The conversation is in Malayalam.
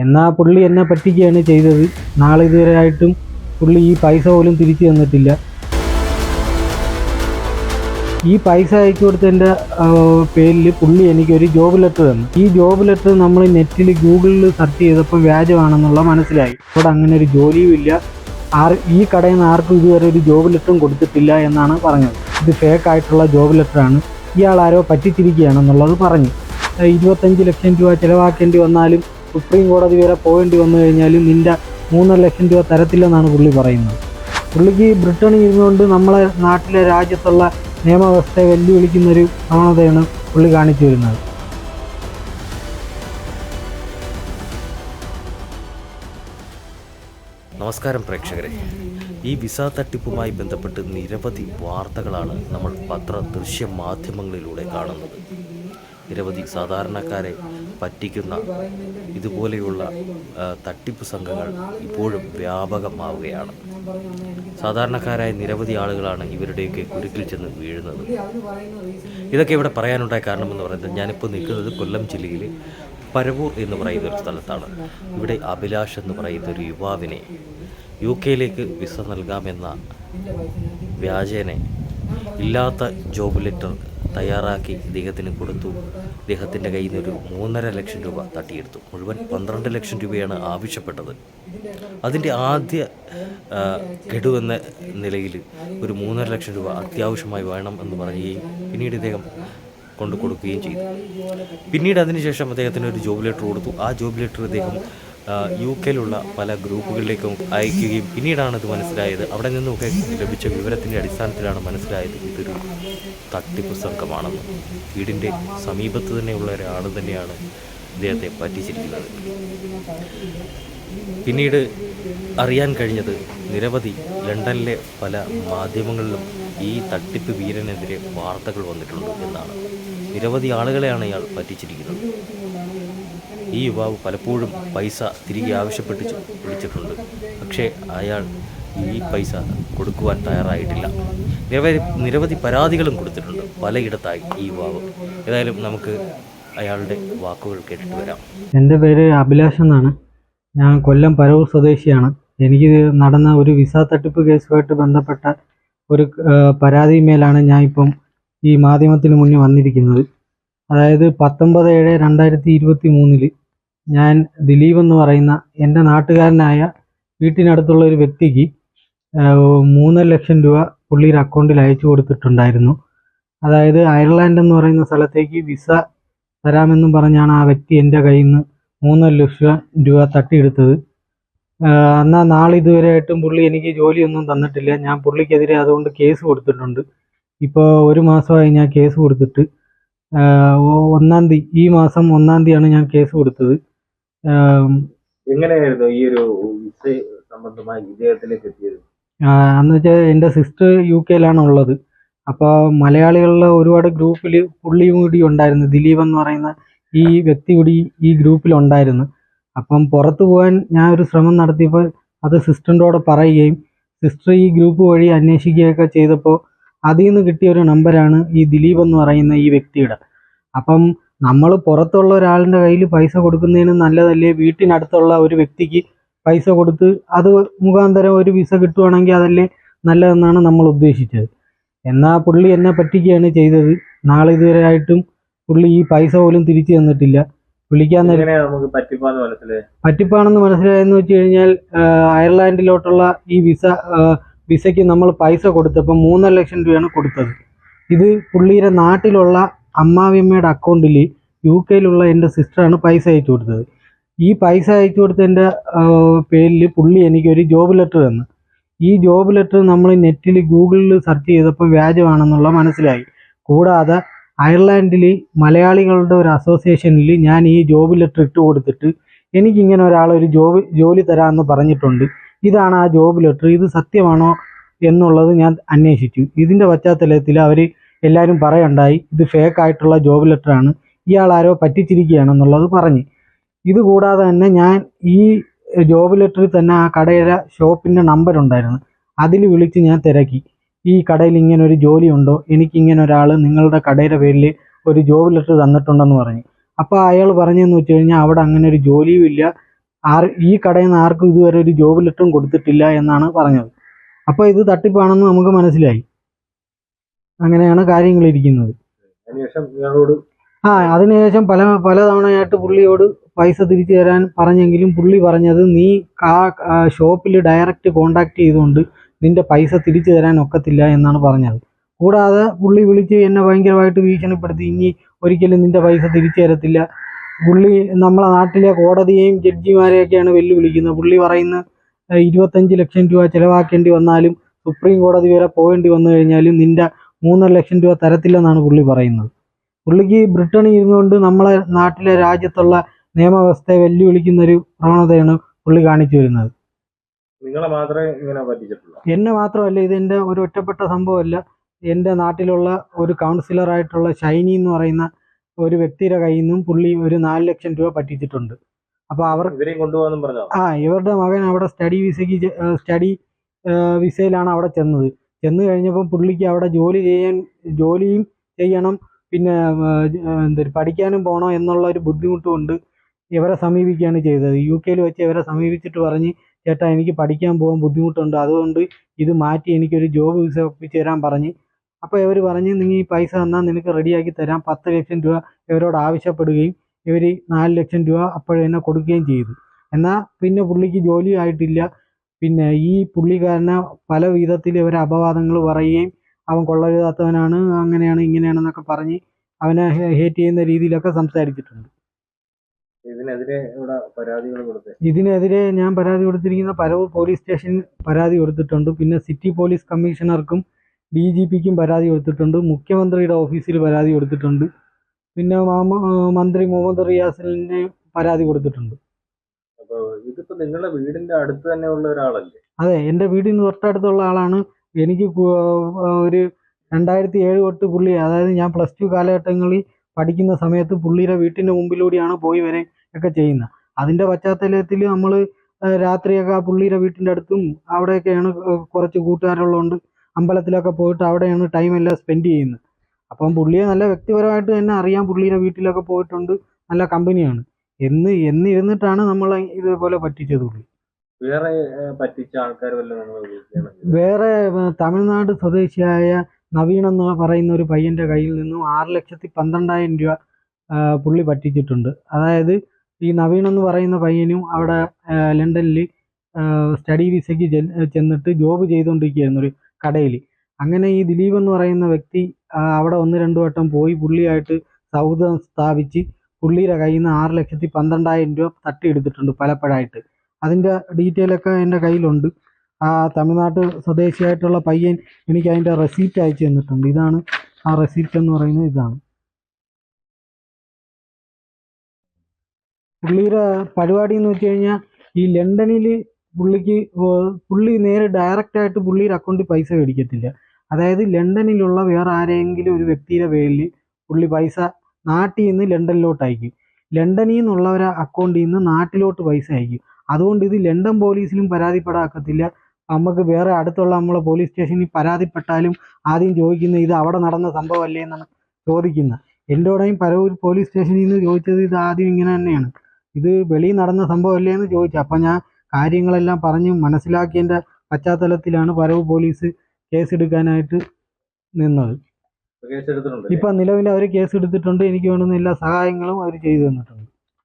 എന്നാൽ പുള്ളി എന്നെ പറ്റിക്കുകയാണ് ചെയ്തത്. നാളെ ഇതുവരെയായിട്ടും പുള്ളി ഈ പൈസ പോലും തിരിച്ചു തന്നിട്ടില്ല. ഈ പൈസ അയച്ചു കൊടുത്തതിൻ്റെ പേരിൽ പുള്ളി എനിക്കൊരു ജോബ് ലെറ്റർ തന്നു. ഈ ജോബ് ലെറ്റർ നമ്മൾ നെറ്റിൽ ഗൂഗിളിൽ സെർച്ച് ചെയ്തപ്പോൾ വ്യാജമാണെന്നുള്ള മനസ്സിലായി. അവിടെ അങ്ങനെ ഒരു ജോലിയും ഇല്ല. ഈ കടയിൽ നിന്ന് ആർക്കും ഇതുവരെ ഒരു ജോബ് ലെറ്ററും കൊടുത്തിട്ടില്ല എന്നാണ് പറഞ്ഞത്. ഇത് ഫേക്ക് ആയിട്ടുള്ള ജോബ് ലെറ്ററാണ്, ഇയാൾ ആരോ പറ്റിച്ചിരിക്കുകയാണെന്നുള്ളത് പറഞ്ഞു. 25 ലക്ഷം രൂപ ചിലവാക്കേണ്ടി വന്നാലും സുപ്രീം കോടതി വരെ പോകേണ്ടി വന്നു കഴിഞ്ഞാലും നിൻ്റെ 3.5 ലക്ഷം രൂപ തരത്തില്ലെന്നാണ് പുള്ളി പറയുന്നത്. പുള്ളിക്ക് ബ്രിട്ടണിൽ ഇരുന്നുകൊണ്ട് നമ്മളെ നാട്ടിലെ രാജ്യത്തുള്ള നിയമവ്യവസ്ഥയെ വെല്ലുവിളിക്കുന്നൊരു പ്രവണതയാണ് പുള്ളി കാണിച്ചു വരുന്നത്. നമസ്കാരം പ്രേക്ഷകരെ, ഈ വിസ തട്ടിപ്പുമായി ബന്ധപ്പെട്ട് നിരവധി വാർത്തകളാണ് നമ്മൾ ദൃശ്യ മാധ്യമങ്ങളിലൂടെ കാണുന്നത്. നിരവധി സാധാരണക്കാരെ പറ്റിക്കുന്ന ഇതുപോലെയുള്ള തട്ടിപ്പ് സംഘങ്ങൾ ഇപ്പോഴും വ്യാപകമാവുകയാണ്. സാധാരണക്കാരായ നിരവധി ആളുകളാണ് ഇവരുടെയൊക്കെ കുരുക്കിൽ ചെന്ന് വീഴുന്നത്. ഇതൊക്കെ ഇവിടെ പറയാനുണ്ടായ കാരണമെന്ന് പറയുന്നത്, ഞാനിപ്പോൾ നിൽക്കുന്നത് കൊല്ലം ജില്ലയിലെ പരവൂർ എന്ന് പറയുന്ന ഒരു സ്ഥലത്താണ്. ഇവിടെ അഭിലാഷ് എന്ന് പറയുന്ന ഒരു യുവാവിനെ UK വിസ നൽകാമെന്ന വ്യാജേനെ ഇല്ലാത്ത ജോബ് ലെറ്റർ തയ്യാറാക്കി ഇദ്ദേഹത്തിന് കൊടുത്തു. ഇദ്ദേഹത്തിൻ്റെ കയ്യിൽ നിന്ന് ഒരു 3.5 ലക്ഷം രൂപ തട്ടിയെടുത്തു. മുഴുവൻ 12 ലക്ഷം രൂപയാണ് ആവശ്യപ്പെട്ടത്. അതിൻ്റെ ആദ്യ ഗഡു എന്ന നിലയിൽ ഒരു 3.5 ലക്ഷം രൂപ അത്യാവശ്യമായി വേണം എന്ന് പറയുകയും പിന്നീട് ഇദ്ദേഹം കൊണ്ടു കൊടുക്കുകയും ചെയ്തു. പിന്നീട് അതിനുശേഷം അദ്ദേഹത്തിന് ഒരു ജോബ് ലെറ്റർ കൊടുത്തു. ആ ജോബ് ലെറ്റർ ഇദ്ദേഹം UK പല ഗ്രൂപ്പുകളിലേക്കും അയക്കുകയും പിന്നീടാണ് ഇത് മനസ്സിലായത്. അവിടെ നിന്നൊക്കെ ലഭിച്ച വിവരത്തിൻ്റെ അടിസ്ഥാനത്തിലാണ് മനസ്സിലായത് ഇതൊരു തട്ടിപ്പ് സംഘമാണെന്ന്. വീടിൻ്റെ സമീപത്ത് തന്നെയുള്ള ഒരാൾ തന്നെയാണ് ഇദ്ദേഹത്തെ പറ്റിച്ചിരിക്കുന്നത്. പിന്നീട് അറിയാൻ കഴിഞ്ഞത് നിരവധി ലണ്ടനിലെ പല മാധ്യമങ്ങളിലും ഈ തട്ടിപ്പ് വീരനെതിരെ വാർത്തകൾ വന്നിട്ടുണ്ട് എന്നാണ്. നിരവധി ആളുകളെയാണ് ഇയാൾ പറ്റിച്ചിരിക്കുന്നത്. ഈ യുവാവ് പലപ്പോഴും പൈസ തിരികെ ആവശ്യപ്പെട്ട് വിളിച്ചിട്ടുണ്ട്. പക്ഷേ അയാൾ ഈ പൈസ കൊടുക്കുവാൻ തയ്യാറായിട്ടില്ല. നിരവധി പരാതികളും കൊടുത്തിട്ടുണ്ട് പലയിടത്തായി ഈ യുവാവ്. ഏതായാലും നമുക്ക് അയാളുടെ വാക്കുകൾ കേട്ടിട്ട് വരാം. എൻ്റെ പേര് അഭിലാഷ് എന്നാണ്. ഞാൻ കൊല്ലം പരവൂർ സ്വദേശിയാണ്. എനിക്ക് നടന്ന ഒരു വിസ തട്ടിപ്പ് കേസുമായിട്ട് ബന്ധപ്പെട്ട ഒരു പരാതിമേലാണ് ഞാൻ ഇപ്പം ഈ മാധ്യമത്തിന് മുന്നിൽ വന്നിരിക്കുന്നത്. അതായത് 19/7/2023 ഞാൻ ദിലീപ് എന്ന് പറയുന്ന എൻ്റെ നാട്ടുകാരനായ വീട്ടിനടുത്തുള്ള ഒരു വ്യക്തിക്ക് 3.5 ലക്ഷം രൂപ പുള്ളിയുടെ അക്കൗണ്ടിൽ അയച്ചു കൊടുത്തിട്ടുണ്ടായിരുന്നു. അതായത് അയർലാൻഡ് എന്ന് പറയുന്ന സ്ഥലത്തേക്ക് വിസ തരാമെന്നും പറഞ്ഞാണ് ആ വ്യക്തി എൻ്റെ കയ്യിൽ നിന്ന് 3.5 ലക്ഷം രൂപ തട്ടിയെടുത്തത്. എന്നാൽ നാളെ ഇതുവരെയായിട്ടും പുള്ളി എനിക്ക് ജോലിയൊന്നും തന്നിട്ടില്ല. ഞാൻ പുള്ളിക്കെതിരെ അതുകൊണ്ട് കേസ് കൊടുത്തിട്ടുണ്ട്. ഇപ്പോൾ 1 മാസമായി ഞാൻ കേസ് കൊടുത്തിട്ട്. ഈ മാസം 1-ാം തീയതിയാണ് ഞാൻ കേസ് കൊടുത്തത്. എങ്ങനെയായിരുന്നു ഈ ഒരു സംബന്ധമായി വിജയത്തിലേക്ക് എത്തിയത്? എന്ന് വെച്ചാൽ എൻ്റെ സിസ്റ്റർ UK ഉള്ളത്. അപ്പോൾ മലയാളികളുടെ ഒരുപാട് ഗ്രൂപ്പിൽ പുള്ളിയും കൂടി ഉണ്ടായിരുന്നു. ദിലീപ് എന്ന് പറയുന്ന ഈ വ്യക്തി കൂടി ഈ ഗ്രൂപ്പിലുണ്ടായിരുന്നു. അപ്പം പുറത്തു പോകാൻ ഞാൻ ഒരു ശ്രമം നടത്തിയപ്പോൾ അത് സിസ്റ്ററിനോട് പറയുകയും സിസ്റ്റർ ഈ ഗ്രൂപ്പ് വഴി അന്വേഷിക്കുകയൊക്കെ ചെയ്തപ്പോൾ അതിൽ നിന്ന് കിട്ടിയ ഒരു നമ്പറാണ് ഈ ദിലീപ് എന്ന് പറയുന്ന ഈ വ്യക്തിയുടെ. അപ്പം നമ്മൾ പുറത്തുള്ള ഒരാളിൻ്റെ കയ്യിൽ പൈസ കൊടുക്കുന്നതിന് നല്ലതല്ലേ വീട്ടിനടുത്തുള്ള ഒരു വ്യക്തിക്ക് പൈസ കൊടുത്ത് അത് മുഖാന്തരം ഒരു വിസ കിട്ടുവാണെങ്കിൽ അതല്ലേ നല്ലതെന്നാണ് നമ്മൾ ഉദ്ദേശിച്ചത്. എന്നാൽ പുള്ളി എന്നെ പറ്റിക്കുകയാണ് ചെയ്തത്. നാളെ ഇതുവരെയായിട്ടും പുള്ളി ഈ പൈസ പോലും തിരിച്ചു തന്നിട്ടില്ല. വിളിക്കാൻ പറ്റിപ്പാണെന്ന് മനസ്സിലായെന്ന് വെച്ച് കഴിഞ്ഞാൽ അയർലാൻഡിലോട്ടുള്ള ഈ വിസയ്ക്ക് നമ്മൾ പൈസ കൊടുത്തപ്പോൾ 3.5 ലക്ഷം രൂപയാണ് കൊടുത്തത്. ഇത് പുള്ളിയുടെ നാട്ടിലുള്ള അമ്മാവിയമ്മയുടെ അക്കൗണ്ടിൽ UK എൻ്റെ സിസ്റ്ററാണ് പൈസ അയച്ചു കൊടുത്തത്. ഈ പൈസ അയച്ചു കൊടുത്തതിൻ്റെ പേരിൽ പുള്ളി എനിക്കൊരു ജോബ് ലെറ്റർ തന്നു. ഈ ജോബ് ലെറ്റർ നമ്മൾ നെറ്റിൽ ഗൂഗിളിൽ സെർച്ച് ചെയ്തപ്പോൾ വ്യാജമാണെന്നുള്ള മനസ്സിലായി. കൂടാതെ അയർലാൻഡിൽ മലയാളികളുടെ ഒരു അസോസിയേഷനിൽ ഞാൻ ഈ ജോബ് ലെറ്റർ ഇട്ട് കൊടുത്തിട്ട് എനിക്കിങ്ങനെ ഒരാളൊരു ജോലി തരാമെന്ന് പറഞ്ഞിട്ടുണ്ട്. ഇതാണ് ആ ജോബ് ലെറ്റർ. ഇത് സത്യമാണോ എന്നുള്ളത് ഞാൻ അന്വേഷിച്ചു. ഇതിൻ്റെ പശ്ചാത്തലത്തിൽ അവർ എല്ലാവരും പറയുണ്ടായി ഇത് ഫേക്ക് ആയിട്ടുള്ള ജോബ് ലെറ്ററാണ്, ഇയാൾ ആരോ പറ്റിച്ചിരിക്കുകയാണെന്നുള്ളത് പറഞ്ഞ്. ഇതുകൂടാതെ തന്നെ ഞാൻ ഈ ജോബ് ലെറ്ററിൽ തന്നെ ആ കടയുടെ ഷോപ്പിൻ്റെ നമ്പർ ഉണ്ടായിരുന്നു. അതിൽ വിളിച്ച് ഞാൻ തിരക്കി, ഈ കടയിൽ ഇങ്ങനെ ഒരു ജോലി ഉണ്ടോ, എനിക്കിങ്ങനെ ഒരാൾ നിങ്ങളുടെ കടയുടെ പേരിൽ ഒരു ജോബ് ലെറ്റർ തന്നിട്ടുണ്ടെന്ന് പറഞ്ഞു. അപ്പോൾ അയാൾ പറഞ്ഞതെന്ന് വെച്ച് കഴിഞ്ഞാൽ അവിടെ അങ്ങനെ ഒരു ജോലിയും ഇല്ല, ഈ കടയിൽ നിന്ന് ആർക്കും ഇതുവരെ ഒരു ജോബ് ലെറ്ററും കൊടുത്തിട്ടില്ല എന്നാണ് പറഞ്ഞത്. അപ്പോൾ ഇത് തട്ടിപ്പാണെന്ന് നമുക്ക് മനസ്സിലായി. അങ്ങനെയാണ് കാര്യങ്ങളിരിക്കുന്നത്. അതിനുശേഷം ഇയാളോട് അതിനുശേഷം പല തവണയായിട്ട് പുള്ളിയോട് പൈസ തിരിച്ചു തരാൻ പറഞ്ഞെങ്കിലും പുള്ളി പറഞ്ഞത് നീ ഷോപ്പിൽ ഡയറക്റ്റ് കോണ്ടാക്ട് ചെയ്തുകൊണ്ട് നിന്റെ പൈസ തിരിച്ചു തരാൻ ഒക്കത്തില്ല എന്നാണ് പറഞ്ഞത്. കൂടാതെ പുള്ളി വിളിച്ച് എന്നെ ഭയങ്കരമായിട്ട് ഭീഷണിപ്പെടുത്തി, ഇനി ഒരിക്കലും നിന്റെ പൈസ തിരിച്ചു തരത്തില്ല. പുള്ളി നമ്മളെ നാട്ടിലെ കോടതിയെയും ജഡ്ജിമാരെയൊക്കെയാണ് വെല്ലുവിളിക്കുന്നത്. പുള്ളി പറയുന്ന 25 ലക്ഷം രൂപ ചിലവാക്കേണ്ടി വന്നാലും സുപ്രീം കോടതി വരെ പോകേണ്ടി വന്നു കഴിഞ്ഞാലും നിന്റെ 3.5 ലക്ഷം രൂപ തരത്തില്ലെന്നാണ് പുള്ളി പറയുന്നത്. പുള്ളിക്ക് ബ്രിട്ടണിൽ ഇരുന്നുകൊണ്ട് നമ്മളെ നാട്ടിലെ രാജ്യത്തുള്ള നിയമവ്യവസ്ഥയെ വെല്ലുവിളിക്കുന്നൊരു പ്രവണതയാണ് പുള്ളി കാണിച്ചു വരുന്നത്. നിങ്ങളെ മാത്രമേ ഇങ്ങനെ പറ്റിച്ചിട്ടുള്ളൂ? എന്നെ മാത്രമല്ല, ഇതെൻ്റെ ഒരു ഒറ്റപ്പെട്ട സംഭവമല്ല. എൻ്റെ നാട്ടിലുള്ള ഒരു കൗൺസിലറായിട്ടുള്ള ഷൈനി എന്ന് പറയുന്ന ഒരു വ്യക്തിയുടെ കയ്യിൽ നിന്നും പുള്ളി ഒരു 4 ലക്ഷം രൂപ പറ്റിച്ചിട്ടുണ്ട്. അപ്പോൾ ഇവരെയും കൊണ്ടുപോകാനും പറഞ്ഞോ? ഇവരുടെ മകൻ അവിടെ സ്റ്റഡി വിസയിലാണ് അവിടെ ചെന്ന് കഴിഞ്ഞപ്പോൾ പുള്ളിക്ക് അവിടെ ജോലിയും ചെയ്യണം, പിന്നെ പഠിക്കാനും പോകണം എന്നുള്ള ഒരു ബുദ്ധിമുട്ട് കൊണ്ട് ഇവരെ സമീപിക്കുകയാണ് ചെയ്തത്. UK വെച്ച് ഇവരെ സമീപിച്ചിട്ട് പറഞ്ഞ്, ചേട്ടാ എനിക്ക് പഠിക്കാൻ പോകാൻ ബുദ്ധിമുട്ടുണ്ട്, അതുകൊണ്ട് ഇത് മാറ്റി എനിക്കൊരു ജോബ് വിസ ഒപ്പിച്ച് തരാൻ പറഞ്ഞ്. അപ്പോൾ ഇവർ പറഞ്ഞ് നീ ഈ പൈസ തന്നാൽ നിനക്ക് റെഡിയാക്കി തരാം. 10 ലക്ഷം രൂപ ഇവരോട് ആവശ്യപ്പെടുകയും ഇവർ 4 ലക്ഷം രൂപ അപ്പോഴേ തന്നെ കൊടുക്കുകയും ചെയ്തു. എന്നാൽ പിന്നെ പുള്ളിക്ക് ജോലി ആയിട്ടില്ല. പിന്നെ ഈ പുള്ളിക്കാരനെ പല വിധത്തിൽ ഇവർ അപവാദങ്ങൾ പറയുകയും അവൻ കൊള്ളരുതാത്തവനാണ്, അങ്ങനെയാണ് ഇങ്ങനെയാണെന്നൊക്കെ പറഞ്ഞ് അവനെ ഹേറ്റ് ചെയ്യുന്ന രീതിയിലൊക്കെ സംസാരിച്ചിട്ടുണ്ട്. ഇതിനെതിരെ ഇവിടെ പരാതികൾ കൊടുത്തേ? ഇതിനെതിരെ ഞാൻ പരാതി കൊടുത്തിരിക്കുന്ന പരവൂർ പോലീസ് സ്റ്റേഷനിൽ പരാതി കൊടുത്തിട്ടുണ്ട്. പിന്നെ സിറ്റി പോലീസ് കമ്മീഷണർക്കും DGPക്കും പരാതി കൊടുത്തിട്ടുണ്ട്. മുഖ്യമന്ത്രിയുടെ ഓഫീസിൽ പരാതി കൊടുത്തിട്ടുണ്ട്. പിന്നെ മന്ത്രി മുഹമ്മദ് റിയാസിന് പരാതി കൊടുത്തിട്ടുണ്ട്. അപ്പോൾ ഇതിപ്പോ നിങ്ങളുടെ വീടിന്റെ അടുത്ത് തന്നെ ഉള്ള ഒരാളല്ലേ? അതെ, എൻ്റെ വീടിന് തൊട്ടടുത്തുള്ള ആളാണ്. എനിക്ക് ഒരു 2007 തൊട്ട് പുള്ളി, അതായത് ഞാൻ +2 കാലഘട്ടങ്ങളിൽ പഠിക്കുന്ന സമയത്ത് പുള്ളിയുടെ വീട്ടിൻ്റെ മുമ്പിലൂടെയാണ് പോയി വരെയൊക്കെ ചെയ്യുന്നത്. അതിൻ്റെ പശ്ചാത്തലത്തിൽ നമ്മൾ രാത്രിയൊക്കെ പുള്ളിയുടെ വീട്ടിൻ്റെ അടുത്തും അവിടെയൊക്കെയാണ് കുറച്ച് കൂട്ടുകാരുള്ളതുകൊണ്ട് അമ്പലത്തിലൊക്കെ പോയിട്ട് അവിടെയാണ് ടൈമെല്ലാം സ്പെൻഡ് ചെയ്യുന്നത്. അപ്പം പുള്ളിയെ നല്ല വ്യക്തിപരമായിട്ട് തന്നെ അറിയാം. പുള്ളിയുടെ വീട്ടിലൊക്കെ പോയിട്ടുണ്ട്, നല്ല കമ്പനിയാണ്. എന്നിരുന്നിട്ടാണ് നമ്മൾ ഇതേപോലെ പറ്റിച്ചത്. പുള്ളി വേറെ പറ്റിച്ച ആൾക്കാർ വല്ലതും വേറെ തമിഴ്നാട് സ്വദേശിയായ നവീൻ എന്ന് പറയുന്ന ഒരു പയ്യൻ്റെ കയ്യിൽ നിന്നും 6,12,000 രൂപ പുള്ളി പറ്റിച്ചിട്ടുണ്ട്. അതായത് ഈ നവീൻ എന്ന് പറയുന്ന പയ്യനും അവിടെ ലണ്ടനിൽ സ്റ്റഡി വിസയ്ക്ക് ചെന്നിട്ട് ജോബ് ചെയ്തുകൊണ്ടിരിക്കുകയായിരുന്നു ഒരു കടയിൽ. അങ്ങനെ ഈ ദിലീപ് എന്ന് പറയുന്ന വ്യക്തി അവിടെ 1-2 വട്ടം പോയി പുള്ളിയായിട്ട് സൗഹൃദം സ്ഥാപിച്ച് പുള്ളിയുടെ കയ്യിൽ നിന്ന് 6,12,000 രൂപ തട്ടിയെടുത്തിട്ടുണ്ട് പലപ്പോഴായിട്ട്. അതിൻ്റെ ഡീറ്റെയിലൊക്കെ എൻ്റെ കയ്യിലുണ്ട്. ആ തമിഴ്നാട്ട് സ്വദേശിയായിട്ടുള്ള പയ്യൻ എനിക്ക് അതിൻ്റെ റെസീപ്റ്റ് അയച്ചു തന്നിട്ടുണ്ട്. ഇതാണ് ആ റെസീപ്റ്റ് എന്ന് പറയുന്നത്. ഇതാണ് പുള്ളിയുടെ പരിപാടി എന്ന് വെച്ച് കഴിഞ്ഞാൽ, ഈ ലണ്ടനിൽ പുള്ളി നേരെ ഡയറക്റ്റായിട്ട് പുള്ളിയുടെ അക്കൗണ്ടിൽ പൈസ മേടിക്കത്തില്ല. അതായത് ലണ്ടനിലുള്ള വേറെ ആരെങ്കിലും ഒരു വ്യക്തിയുടെ പേരിൽ പുള്ളി പൈസ നാട്ടിൽ നിന്ന് ലണ്ടനിലോട്ട് അയക്കും. ലണ്ടനിൽ നിന്നുള്ളവരെ അക്കൗണ്ടിൽ നിന്ന് നാട്ടിലോട്ട് പൈസ അയക്കും. അതുകൊണ്ട് ഇത് ലണ്ടൻ പോലീസിലും പരാതിപ്പെടാക്കത്തില്ല. നമുക്ക് വേറെ അടുത്തുള്ള നമ്മളെ പോലീസ് സ്റ്റേഷനിൽ പരാതിപ്പെട്ടാലും ആദ്യം ചോദിക്കുന്നത് ഇത് അവിടെ നടന്ന സംഭവമല്ലേ എന്നാണ് ചോദിക്കുന്നത്. എൻ്റെ കൂടെയും പരവൂർ പോലീസ് സ്റ്റേഷനിൽ നിന്ന് ചോദിച്ചത് ഇത് ആദ്യം ഇങ്ങനെ തന്നെയാണ്, ഇത് വെളിയിൽ നടന്ന സംഭവമല്ലേ എന്ന് ചോദിച്ചു. അപ്പം ഞാൻ കാര്യങ്ങളെല്ലാം പറഞ്ഞ് മനസ്സിലാക്കിയതിൻ്റെ പശ്ചാത്തലത്തിലാണ് പരവൂർ പോലീസ് കേസെടുക്കാനായിട്ട് നിന്നത്. ഇപ്പം നിലവിൽ അവർ കേസ് എടുത്തിട്ടുണ്ട്. എനിക്ക് വേണ്ടുന്ന എല്ലാ സഹായങ്ങളും അവർ ചെയ്തു തന്നിട്ടുണ്ട്.